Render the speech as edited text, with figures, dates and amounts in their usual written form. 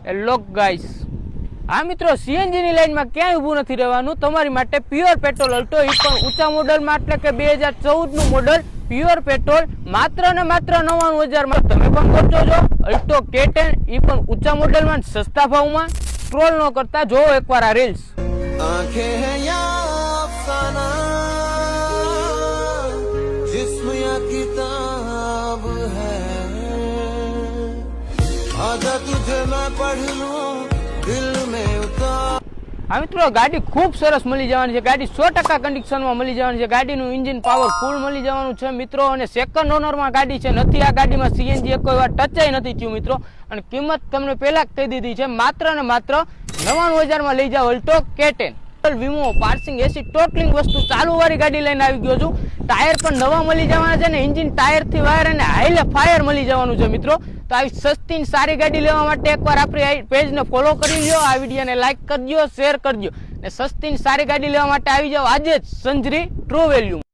Hello guys, હા મિત્રો, CNG ની લાઈનમાં ક્યાંય ઊભું નથી રહેવાનું. તમારી માટે પ્યોર પેટ્રોલ અલ્ટો, એ પણ ઊંચા મોડલમાં, એટલે કે 2014 નું મોડલ પ્યોર પેટ્રોલ માત્ર ને માત્ર 99,000 માં તમે પણ કરજો છો. અલ્ટો K10 એ પણ ઊંચા મોડલમાં સસ્તા ભાવમાં. સ્ક્રોલ ન કરતા જોવો એકવાર આ રીલ્સ. હા મિત્રો, ગાડી ખૂબ સરસ મળી જવાની છે. ગાડી 100% કન્ડિશનમાં મળી જવાની છે. ગાડીનું એન્જિન પાવર ફૂલ મળી જવાનું છે મિત્રો. અને સેકન્ડ ઓનરમાં ગાડી છે. નથી આ ગાડીમાં સીએનજી એક કોઈ વાર ટચ નથી થયું મિત્રો. અને કિંમત તમને પહેલા જ કહી દીધી છે, માત્ર ને માત્ર 99,000 માં લઈ જાઓ અલ્ટો K10. વીમો, પાર્સિંગ, એસી ટોટલિંગ વસ્તુ ચાલુ વાળી ગાડી લઈને આવી ગયો છું. ટાયર પણ નવા મળી જવાના છે ને એન્જિન ટાયર થી વાયર અને હાઈલે ફાયર મળી જવાનું છે મિત્રો. તો આવી સસ્તી સારી ગાડી લેવા માટે એકવાર આપણી પેજને ફોલો કરી લો, આ વિડીયોને લાઈક કરજો, શેર કરજો. ને સસ્તી સારી ગાડી લેવા માટે આવી જાઓ આજે જ સંજરી ટ્રુ વેલ્યુ.